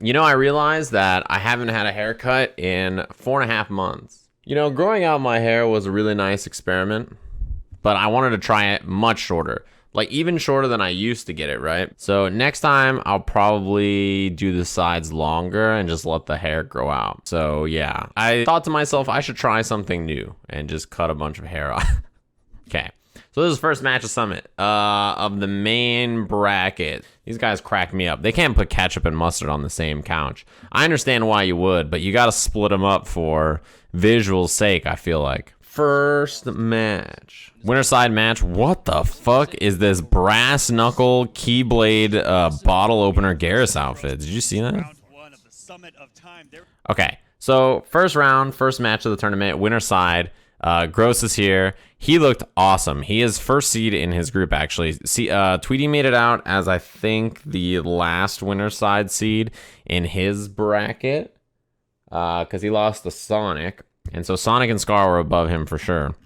You know, I realized that I haven't had a haircut in 4.5 months. You know, growing out my hair was a really nice experiment, but I wanted to try it much shorter. Like even shorter than I used to get it, right? So next time I'll probably do the sides longer and just let the hair grow out. So yeah, I thought to myself, I should try something new and just cut a bunch of hair off. Okay. So this is the first match of Summit of the main bracket. These guys crack me up. They can't put ketchup and mustard on the same couch. I understand why you would, but you got to split them up for visual sake, I feel like. First match. Winner side match. What the fuck is this brass knuckle keyblade bottle opener Garrus outfit? Did you see that? Okay, so first round, first match of the tournament, winner side. Gross is here. He looked awesome. He is first seed in his group, actually. See, Tweedy made it out as, I think, the last winner side seed in his bracket. Because he lost to Sonic. And so Sonic and Scar were above him for sure.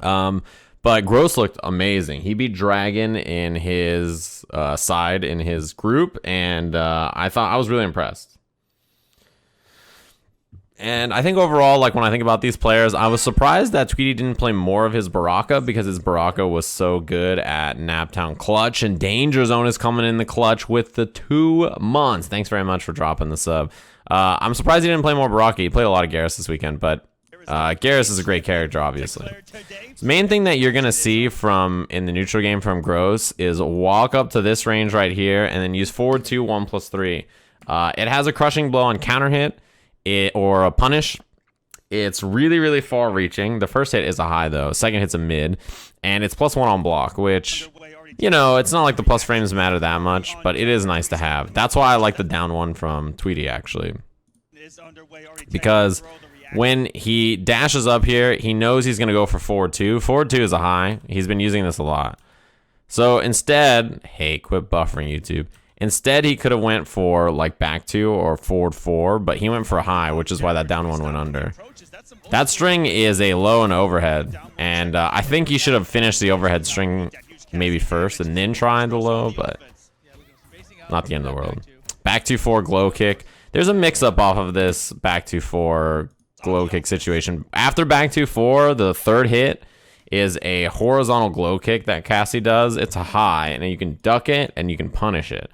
But Gross looked amazing. He beat Dragon in his side in his group. And I was really impressed. And I think overall, like when I think about these players, I was surprised that Tweedy didn't play more of his Baraka because his Baraka was so good at Naptown Clutch, and Danger Zone is coming in the clutch with the 2 months. Thanks very much for dropping the sub. I'm surprised he didn't play more Baraka. He played a lot of Garrus this weekend, but Garrus is a great character, obviously. The main thing that you're going to see from in the neutral game from Gross is walk up to this range right here and then use forward 2, 1+3. It has a crushing blow on counter hit. Or a punish. It's really, really far reaching. The first hit is a high though. Second hit's a mid. And it's +1 on block, which, you know, it's not like the plus frames matter that much, but it is nice to have. That's why I like the down one from Tweedy, actually. Because when he dashes up here, he knows he's going to go for forward 2. Forward 2 is a high. He's been using this a lot. So instead, hey, quit buffering, YouTube. Instead, he could have went for like back 2 or forward 4, but he went for a high, which is why that down one went under. That string is a low and overhead, and I think he should have finished the overhead string maybe first and then tried the low, but not the end of the world. Back 2-4 glow kick. There's a mix-up off of this back 2-4 glow kick situation. After back 2-4, the third hit is a horizontal glow kick that Cassie does. It's a high, and you can duck it, and you can punish it.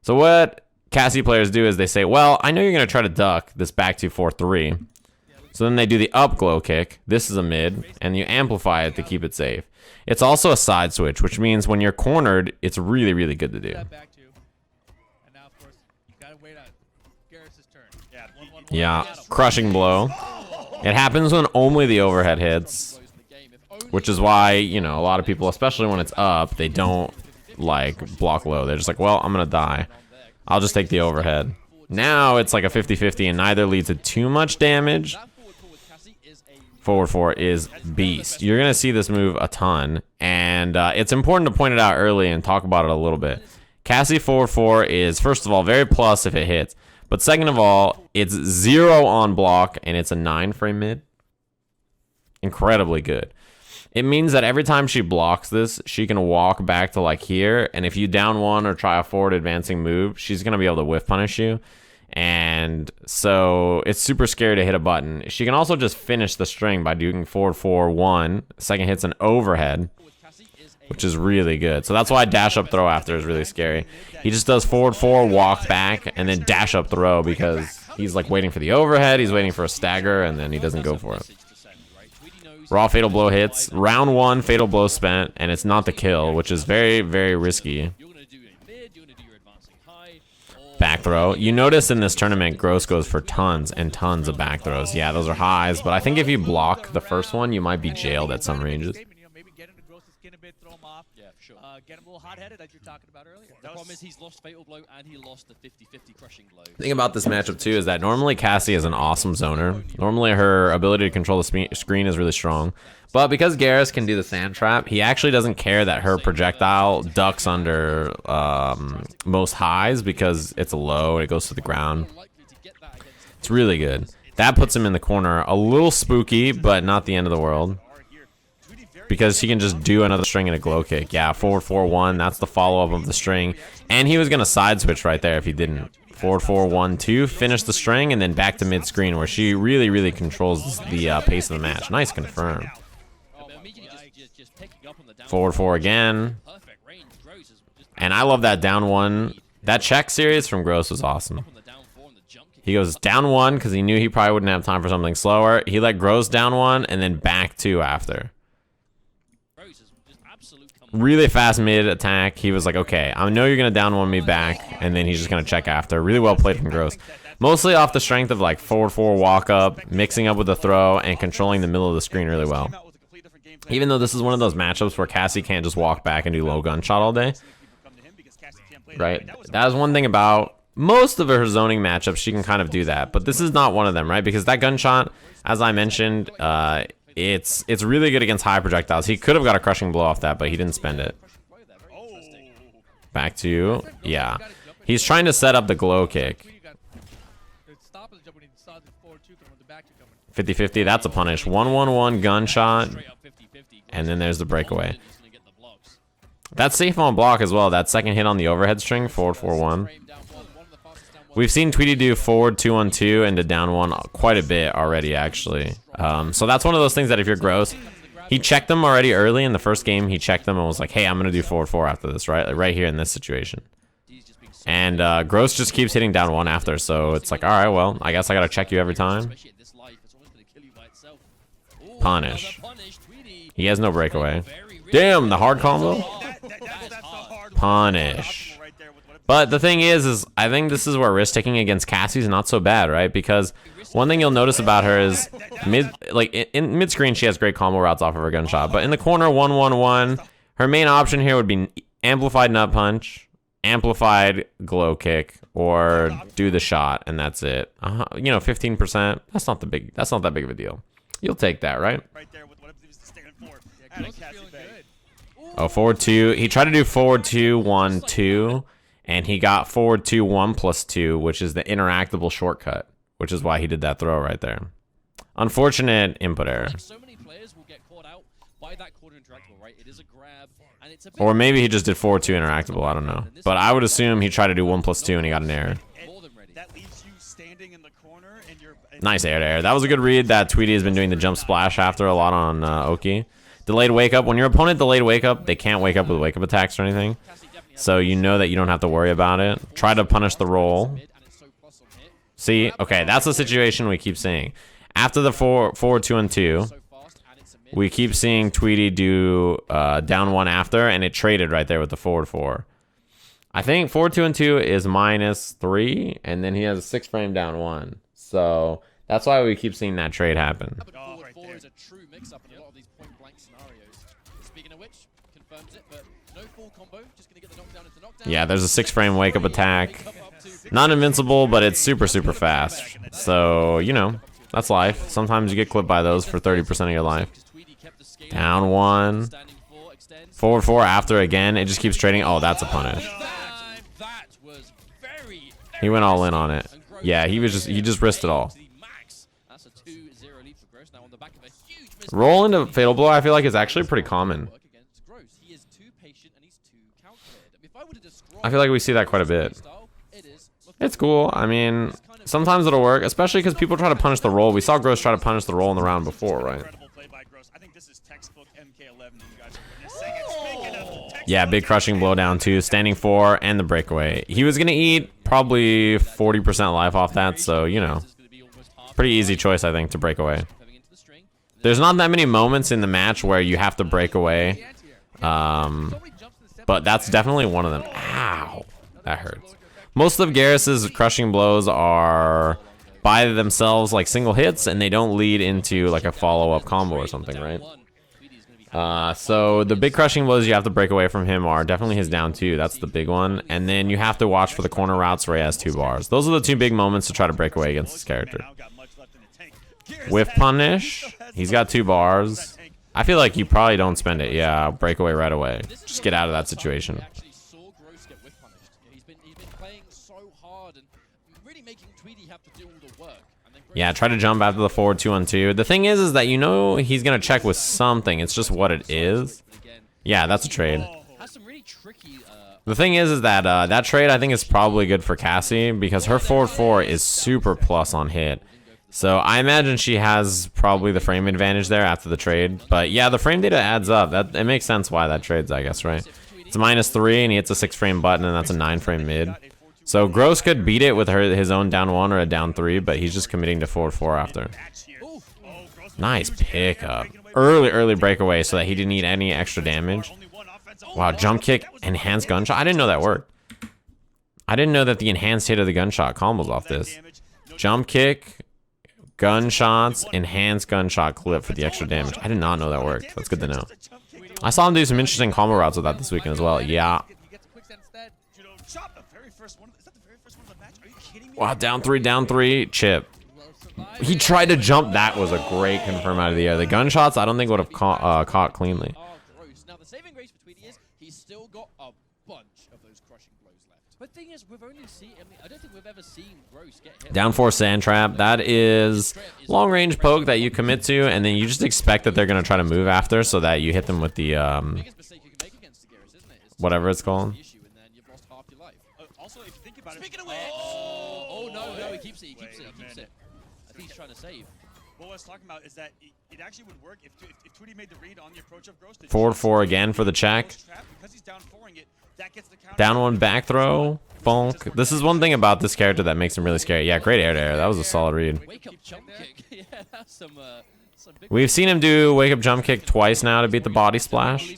So what Cassie players do is they say, well, I know you're going to try to duck this back 2-4-3. So then they do the up glow kick. This is a mid, and you amplify it to keep it safe. It's also a side switch, which means when you're cornered, it's really, really good to do. Yeah, crushing blow. It happens when only the overhead hits. Which is why, you know, a lot of people, especially when it's up, they don't, like, block low. They're just like, well, I'm going to die. I'll just take the overhead. Now it's like a 50-50, and neither leads to too much damage. Forward 4 is beast. You're going to see this move a ton, and it's important to point it out early and talk about it a little bit. Cassie forward 4 is, first of all, very plus if it hits. But second of all, it's 0 on block, and it's a 9-frame mid. Incredibly good. It means that every time she blocks this, she can walk back to like here, and if you down one or try a forward advancing move, she's going to be able to whiff punish you. And so it's super scary to hit a button. She can also just finish the string by doing forward 4-1. Second hit's an overhead, which is really good. So that's why dash up throw after is really scary. He just does forward 4, walk back, and then dash up throw because he's like waiting for the overhead, he's waiting for a stagger, and then he doesn't go for it. Raw fatal blow hits. Round 1 fatal blow spent, and it's not the kill, which is very, very risky. Back throw. You notice in this tournament, Gross goes for tons and tons of back throws. Yeah, those are highs, but I think if you block the first one, you might be jailed at some ranges. Get him a little hard-headed, as you were talking about earlier. The problem is he's lost Fatal Blow and he lost the 50-50 crushing blow. The thing about this matchup, too, is that normally Cassie is an awesome zoner. Normally her ability to control the screen is really strong. But because Garrus can do the sand trap, he actually doesn't care that her projectile ducks under most highs because it's a low and it goes to the ground. It's really good. That puts him in the corner. A little spooky, but not the end of the world. Because he can just do another string and a glow kick. Yeah, forward 4-1. That's the follow-up of the string. And he was going to side switch right there if he didn't. Forward 4, 1, 2. Finish the string, and then back to mid-screen, where she really, really controls the pace of the match. Nice confirm. Forward 4 again. And I love that down 1. That check series from Gross was awesome. He goes down 1 because he knew he probably wouldn't have time for something slower. He let Gross down 1 and then back 2 after. Really fast mid attack. He was like, okay, I know you're going to down 1 me back, and then he's just going to check after. Really well played from Gross. Mostly off the strength of like forward 4 walk up, mixing up with the throw, and controlling the middle of the screen really well. Even though this is one of those matchups where Cassie can't just walk back and do low gunshot all day. Right? That is one thing about most of her zoning matchups. She can kind of do that. But this is not one of them, right? Because that gunshot, as I mentioned, it's really good against high projectiles. He could have got a crushing blow off that, but he didn't spend it. Back to, yeah. He's trying to set up the glow kick. 50-50, that's a punish. 1-1-1 gunshot. And then there's the breakaway. That's safe on block as well. That second hit on the overhead string, forward 4-1. We've seen Tweedy do forward 2-1-2 and to down 1 quite a bit already, actually. So that's one of those things that if you're Gross, he checked them already early in the first game. He checked them and was like, hey, I'm going to do forward 4 after this, right? Like right here in this situation. And Gross just keeps hitting down 1 after, so it's like, all right, well, I guess I got to check you every time. Punish. He has no breakaway. Damn, the hard combo. Punish. But the thing is I think this is where risk taking against Cassie is not so bad, right? Because one thing you'll notice about her is in mid screen she has great combo routes off of her gunshot, but in the corner 1-1-1, her main option here would be amplified nut punch, amplified glow kick, or do the shot, and that's it. You know, 15%. That's not that big of a deal. You'll take that, right? Oh, forward 2. He tried to do forward 2, 1, 2, and he got forward 2, 1 plus 2, which is the interactable shortcut, which is why he did that throw right there. Unfortunate input error. Or maybe he just did forward 2 interactable, I don't know. But I would assume he tried to do 1 plus 2 and he got an error. Nice air to air. That was a good read that Tweedy has been doing the jump splash after a lot on Oki. Delayed wake up. When your opponent delayed wake up, they can't wake up with wake up attacks or anything. So you know that you don't have to worry about it. Try to punish the roll. See? Okay, that's the situation we keep seeing. After the forward 2-2, we keep seeing Tweedy do down 1 after, and it traded right there with the forward 4. I think forward 2-2 is -3, and then he has a 6 frame down 1. So that's why we keep seeing that trade happen. Yeah, there's a 6 frame wake up attack. Not invincible, but it's super fast. So, you know, that's life. Sometimes you get clipped by those for 30% of your life. Down 1. Forward 4 after again. It just keeps trading. Oh, that's a punish. He went all in on it. Yeah, he just risked it all. Roll into fatal blow, I feel like, is actually pretty common. I feel like we see that quite a bit. It's cool. I mean, sometimes it'll work, especially because people try to punish the roll. We saw Gross try to punish the roll in the round before, right? Yeah, big crushing blow down 2, standing 4, and the breakaway. He was going to eat probably 40% life off that, so, you know, pretty easy choice, I think, to break away. There's not that many moments in the match where you have to break away, but that's definitely one of them. Ow, that hurts. Most of Garrus's crushing blows are by themselves like single hits, and they don't lead into like a follow-up combo or something, right? So the big crushing blows you have to break away from him are definitely his down 2. That's the big one. And then you have to watch for the corner routes where he has 2 bars. Those are the 2 big moments to try to break away against this character. Whiff punish. He's got 2 bars. I feel like you probably don't spend it. Yeah, break away right away. Just get out of that situation. Yeah, try to jump after the forward 2-on-2. The thing is that you know he's gonna check with something. It's just what it is. Yeah, that's a trade. The thing is that that trade I think is probably good for Cassie because her forward 4 is super plus on hit. So I imagine she has probably the frame advantage there after the trade. But yeah, the frame data adds up. It makes sense why that trades, I guess, right? It's a -3 and he hits a 6-frame button and that's a 9-frame mid. So Gross could beat it with his own down 1 or a down 3, but he's just committing to forward 4 after. Nice pickup. Early breakaway so that he didn't need any extra damage. Wow, jump kick, enhanced gunshot. I didn't know that worked. I didn't know that the enhanced hit of the gunshot combos off this. Jump kick, gunshots, enhanced gunshot clip for the extra damage. I did not know that worked. That's good to know. I saw him do some interesting combo routes with that this weekend as well. Yeah. Wow, down 3, chip. He tried to jump. That was a great confirm out of the air. The gunshots, I don't think would have caught cleanly. Now the saving grace for Tweedy is he's still got a bunch of those crushing blows left. But thing is, we've only seen. I don't think we've ever seen Gross get hit. Down 4 sand trap. That is long range poke that you commit to, and then you just expect that they're gonna try to move after, so that you hit them with the whatever it's called. Oh no, he keeps it. I think he's trying to save. What I was talking about is that it actually would work if Tweedy made the read on the approach of Gross. Forward 4 again for the check. Down 1 back throw. Bonk. This is one thing about this character that makes him really scary. Yeah, great air to air. That was a solid read. Wake up jump kick. Yeah, that's some We've seen him do wake up jump kick twice now to beat the body splash.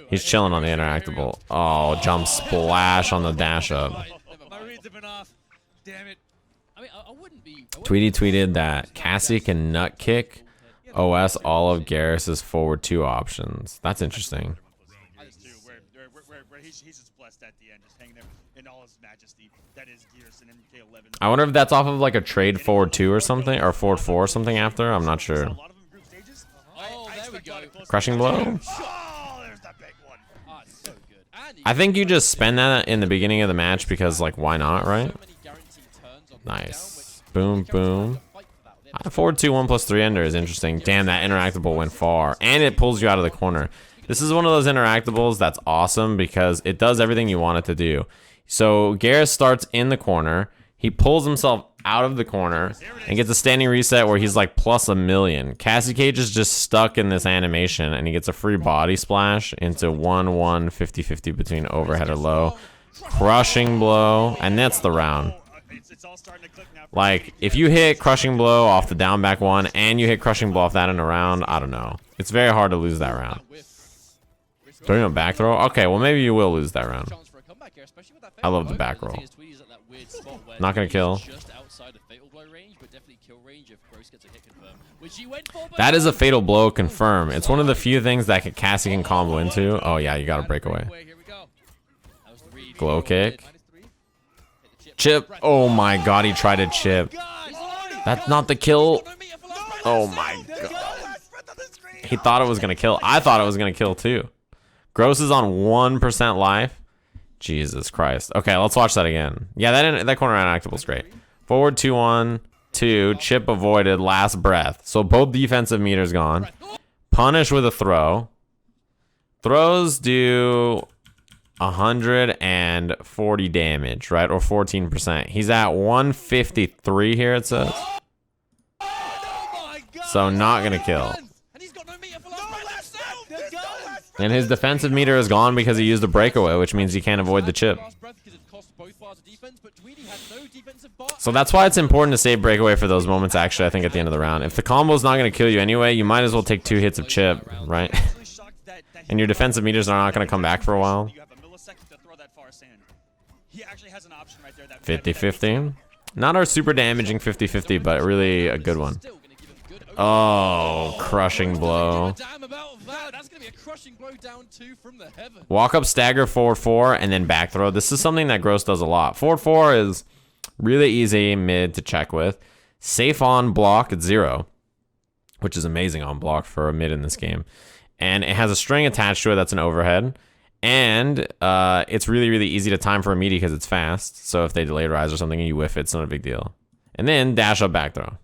He's chilling on the interactable. Oh, jump splash on the dash up. My reads have been off. Damn it. I mean, I wouldn't be. Tweedy tweeted that Cassie can nut kick OS all of Garrus's forward 2 options. That's interesting. Where he's just blessed at the end, just hanging there in all his majesty. That is Gears and MK11. I wonder if that's off of like a trade forward 2 or something, or forward 4 or something after. I'm not sure. Oh, there we go. Crushing blow. Oh, there's that big one. Ah, so good. I think you just spend that in the beginning of the match because, like, why not, right? Nice. Boom, boom. Forward 2, 1+3 ender is interesting. Damn, that interactable went far. And it pulls you out of the corner. This is one of those interactables that's awesome because it does everything you want it to do. So Garrus starts in the corner. He pulls himself out of the corner and gets a standing reset where he's like plus 1,000,000. Cassie Cage is just stuck in this animation and he gets a free body splash into 1-1 50-50 between overhead or low. Crushing blow, and that's the round. Like, if you hit crushing blow off the down back 1 and you hit crushing blow off that in a round, I don't know. It's very hard to lose that round. Throwing a back throw? Okay, well maybe you will lose that round. I love the back roll. Not gonna kill. That is a fatal blow confirm. It's one of the few things that Cassie can combo into. Oh yeah, you gotta break away. Glow kick. Chip. Oh my god, he tried to chip. That's not the kill. Oh my god. He thought it was gonna kill. I thought it was gonna kill too. Gross is on 1% life. Jesus Christ. Okay, let's watch that again. Yeah, that corner interactable is great. Forward 2-1, 2, chip avoided, last breath. So both defensive meters gone. Punish with a throw. Throws do 140 damage, right? Or 14%. He's at 153 here, it says. So not gonna kill. And his defensive meter is gone because he used a breakaway, which means he can't avoid the chip. So that's why it's important to save breakaway for those moments, actually, I think, at the end of the round. If the combo's not going to kill you anyway, you might as well take 2 hits of chip, right? And your defensive meters are not going to come back for a while. 50-50. Not our super damaging 50-50, but really a good one. Oh, crushing blow. Walk up, stagger, forward 4, and then back throw. This is something that Gross does a lot. Forward 4 is really easy mid to check with. Safe on block at 0, which is amazing on block for a mid in this game. And it has a string attached to it that's an overhead. And it's really, really easy to time for a meaty because it's fast. So if they delayed rise or something and you whiff it, it's not a big deal. And then dash up, back throw.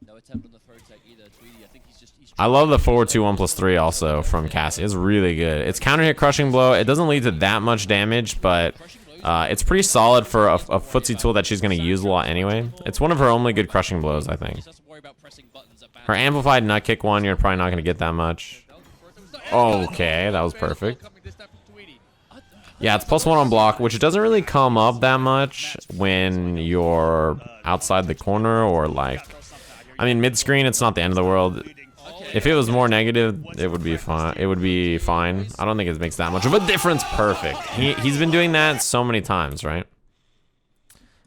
No attempt on the throw tech either. Tweedy, I think he's I love the forward 2-1+3 also from Cassie. It's really good. It's counter hit crushing blow. It doesn't lead to that much damage, but it's pretty solid for a footsie tool that she's going to use a lot anyway. It's one of her only good crushing blows, I think. Her amplified nut kick one, you're probably not going to get that much. Okay, that was perfect. Yeah, it's +1 on block, which doesn't really come up that much when you're outside the corner or like... I mean, mid-screen, it's not the end of the world. If it was more negative, it would be fine. It would be fine. I don't think it makes that much of a difference. Perfect. He's been doing that so many times, right?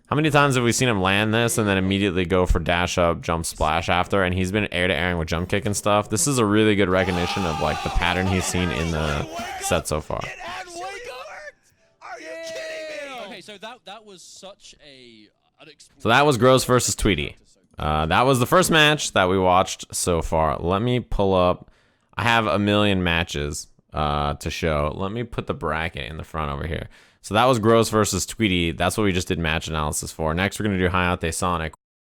How many times have we seen him land this and then immediately go for dash up, jump splash after, and he's been air-to-airing with jump kick and stuff? This is a really good recognition of like the pattern he's seen in the set so far. Okay, so that was such a... So that was Gross versus Tweedy. That was the first match that we watched so far. Let me pull up. I have a million matches to show. Let me put the bracket in the front over here. So that was Gross versus Tweedy. That's what we just did match analysis for. Next, we're going to do Hayate Sonic.